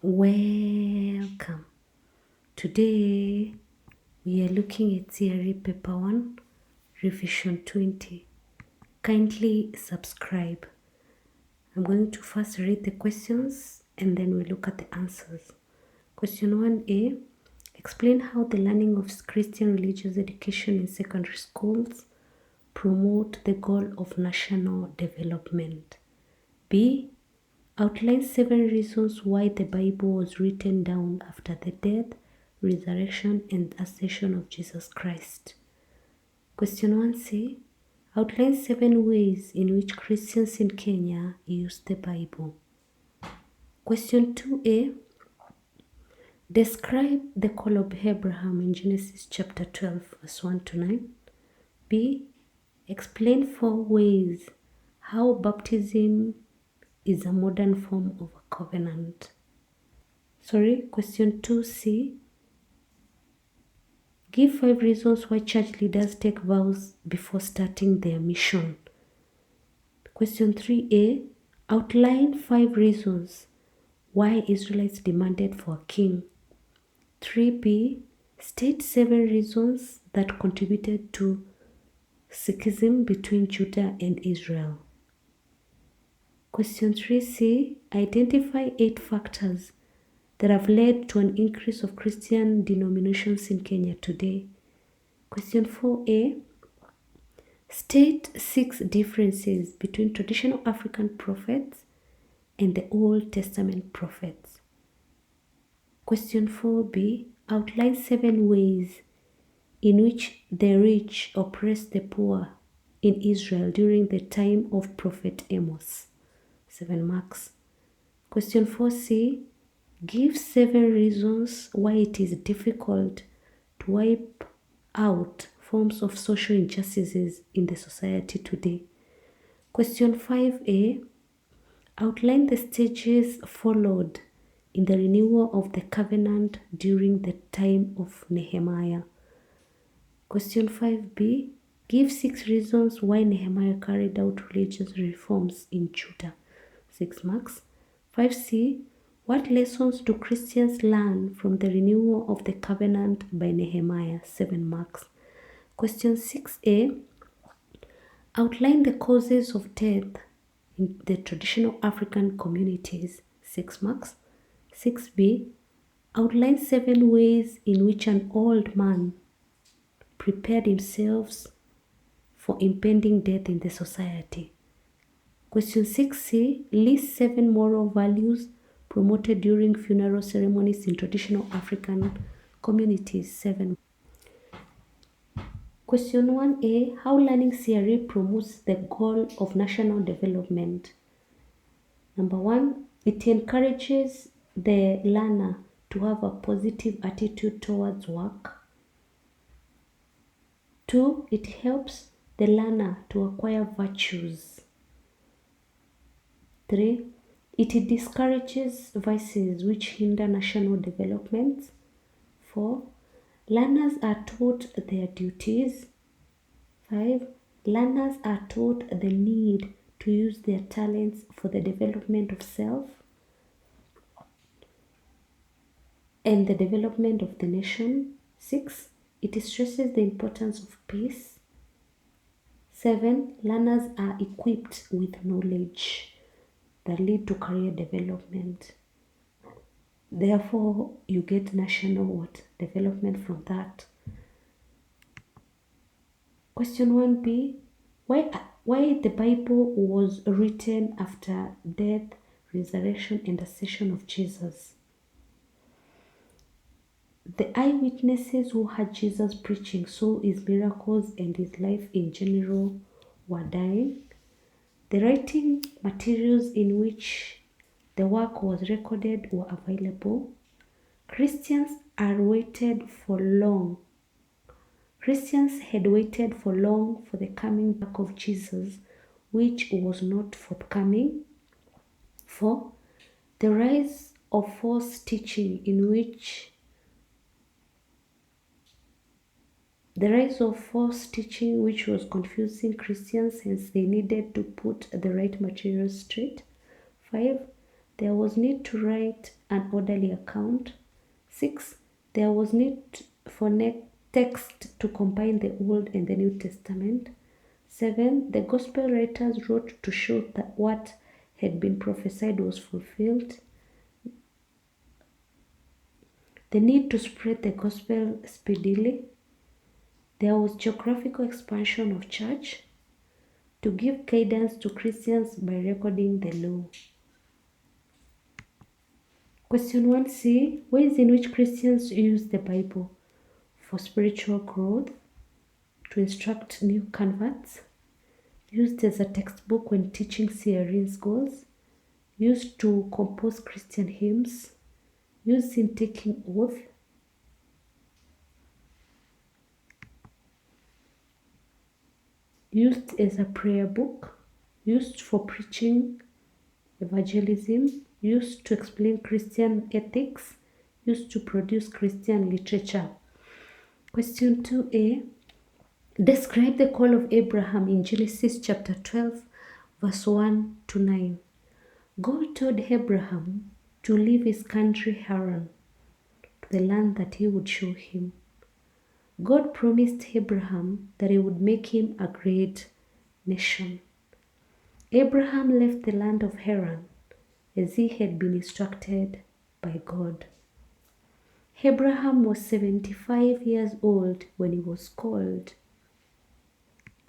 Welcome. Today we are looking at C.R.E. Paper 1, Revision 20. Kindly subscribe. I'm going to first read the questions and then we look at the answers. Question 1a. Explain how the learning of Christian religious education in secondary schools promote the goal of national development. B. Outline 7 reasons why the Bible was written down after the death, resurrection, and ascension of Jesus Christ. Question 1c. Outline 7 ways in which Christians in Kenya use the Bible. Question 2a. Describe the call of Abraham in Genesis chapter 12, verse 1 to 9. B. Explain 4 ways how baptism is a modern form of a covenant. Question 2c. Give 5 reasons why church leaders take vows before starting their mission. Question 3a. Outline 5 reasons why Israelites demanded for a king. 3b. State 7 reasons that contributed to schism between Judah and Israel. Question 3c. Identify 8 factors that have led to an increase of Christian denominations in Kenya today. Question 4a. State 6 differences between traditional African prophets and the Old Testament prophets. Question 4b. Outline 7 ways in which the rich oppressed the poor in Israel during the time of Prophet Amos. 7 marks. Question 4c. Give 7 reasons why it is difficult to wipe out forms of social injustices in the society today. Question 5a. Outline the stages followed in the renewal of the covenant during the time of Nehemiah. Question 5b. Give 6 reasons why Nehemiah carried out religious reforms in Judah. 6 marks. 5c. What lessons do Christians learn from the renewal of the covenant by Nehemiah? 7 marks. Question 6a. Outline the causes of death in the traditional African communities. 6 marks. 6b. Outline 7 ways in which an old man prepared himself for impending death in the society. Question 6c. List 7 moral values promoted during funeral ceremonies in traditional African communities. 7. Question 1a. How learning C.R.E. promotes the goal of national development. Number 1. It encourages the learner to have a positive attitude towards work. 2. It helps the learner to acquire virtues. 3. It discourages vices which hinder national development. 4. Learners are taught their duties. 5. Learners are taught the need to use their talents for the development of self and the development of the nation. 6. It stresses the importance of peace. 7. Learners are equipped with knowledge that lead to career development. Therefore, you get national development from that. Question 1b. Why the Bible was written after death, resurrection, and ascension of Jesus? The eyewitnesses who heard Jesus preaching, saw his miracles and his life in general were dying. The writing materials in which the work was recorded were available. Christians had waited for long for the coming back of Jesus, which was not forthcoming. 4. The rise of false teaching which was confusing Christians, hence they needed to put the right materials straight. 5. There was need to write an orderly account. 6. There was need for text to combine the Old and the New Testament. 7. The Gospel writers wrote to show that what had been prophesied was fulfilled. The need to spread the gospel speedily. There was geographical expansion of church to give guidance to Christians by recording the law. Question 1c. Ways in which Christians use the Bible for spiritual growth, to instruct new converts, used as a textbook when teaching C.R.E. schools, used to compose Christian hymns, used in taking oath, used as a prayer book, used for preaching, evangelism, used to explain Christian ethics, used to produce Christian literature. Question 2a. Describe the call of Abraham in Genesis chapter 12, verse 1 to 9. God told Abraham to leave his country Haran to the land that he would show him. God promised Abraham that he would make him a great nation. Abraham left the land of Haran as he had been instructed by God. Abraham was 75 years old when he was called.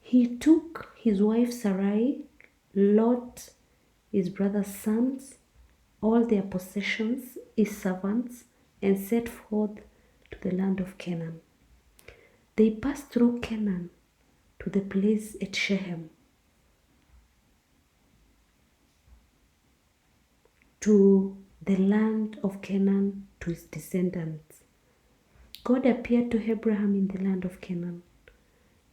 He took his wife Sarai, Lot, his brother's sons, all their possessions, his servants, and set forth to the land of Canaan. They passed through Canaan to the place at Shechem, to the land of Canaan, to his descendants. God appeared to Abraham in the land of Canaan.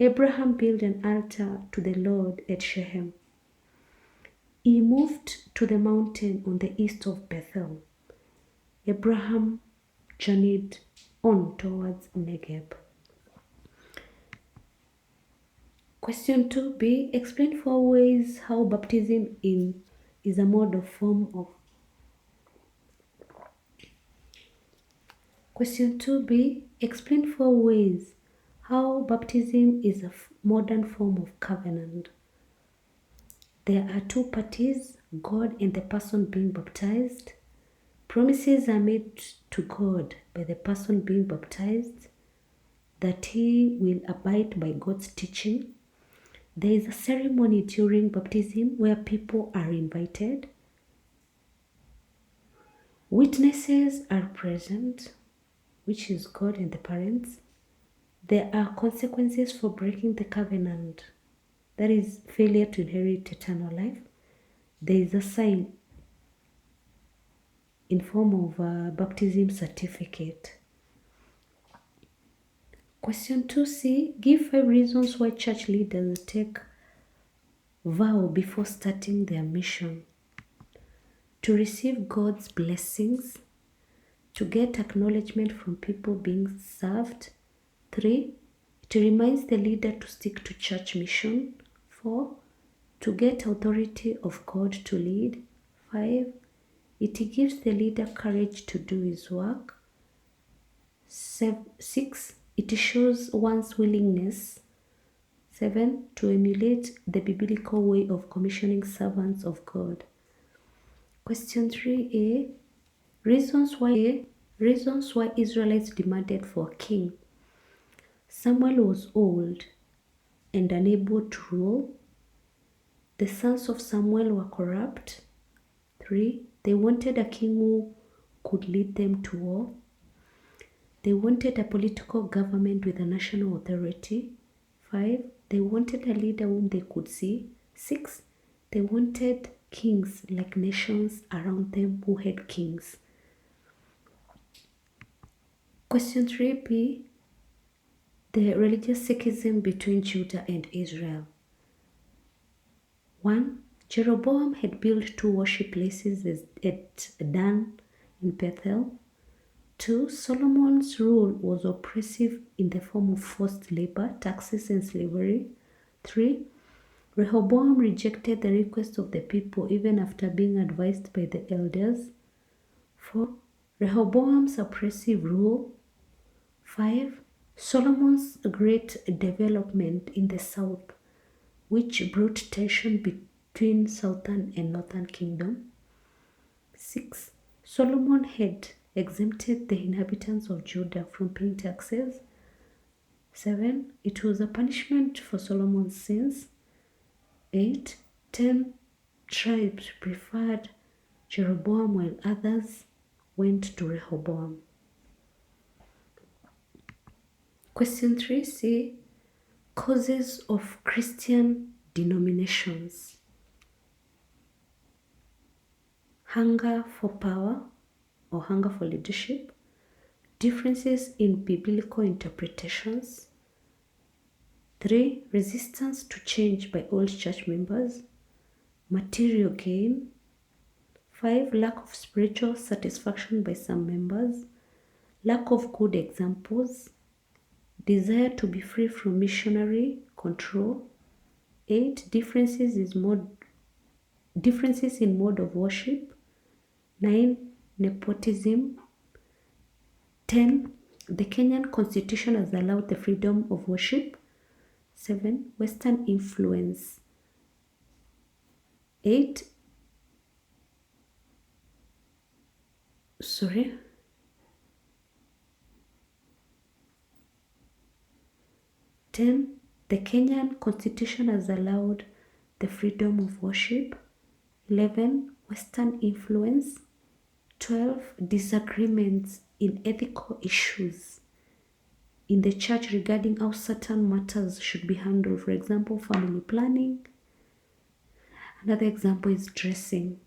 Abraham built an altar to the Lord at Shechem. He moved to the mountain on the east of Bethel. Abraham journeyed on towards Negeb. Question 2b. Explain 4 ways how baptism is a mode of form of. Question 2b. Explain 4 ways how baptism is a modern form of covenant. There are 2 parties, God and the person being baptized. Promises are made to God by the person being baptized that he will abide by God's teaching. There is a ceremony during baptism where people are invited. Witnesses are present, which is God and the parents. There are consequences for breaking the covenant, that is failure to inherit eternal life. There is a sign in form of a baptism certificate. Question 2c. Give 5 reasons why church leaders take vow before starting their mission. To receive God's blessings, to get acknowledgement from people being served. 3. It reminds the leader to stick to church mission. 4. To get authority of God to lead. 5. It gives the leader courage to do his work. 6. It shows one's willingness. 7. To emulate the biblical way of commissioning servants of God. Question 3a. Reasons why Israelites demanded for a king. Samuel was old and unable to rule. The sons of Samuel were corrupt. 3. They wanted a king who could lead them to war. They wanted a political government with a national authority. 5. They wanted a leader whom they could see. 6. They wanted kings like nations around them who had kings. Question 3b. The religious schism between Judah and Israel. 1. Jeroboam had built 2 worship places at Dan and Bethel. 2. Solomon's rule was oppressive in the form of forced labor, taxes, and slavery. 3. Rehoboam rejected the request of the people even after being advised by the elders. 4. Rehoboam's oppressive rule. 5. Solomon's great development in the south, which brought tension between southern and northern kingdom. 6. Solomon had exempted the inhabitants of Judah from paying taxes. 7. It was a punishment for Solomon's sins. 8. 10 tribes preferred Jeroboam while others went to Rehoboam. Question 3. C. Causes of Christian denominations. Hunger for power or hunger for leadership. Differences in biblical interpretations. 3. Resistance to change by old church members. Material gain. 5. Lack of spiritual satisfaction by some members. Lack of good examples. Desire to be free from missionary control. 8. Differences in mode of worship. 9. Nepotism. 10. The Kenyan constitution has allowed the freedom of worship. 7. Western influence. 8. 10. The Kenyan constitution has allowed the freedom of worship. 11. Western influence. 12. Disagreements in ethical issues in the church regarding how certain matters should be handled. For example, family planning. Another example is dressing.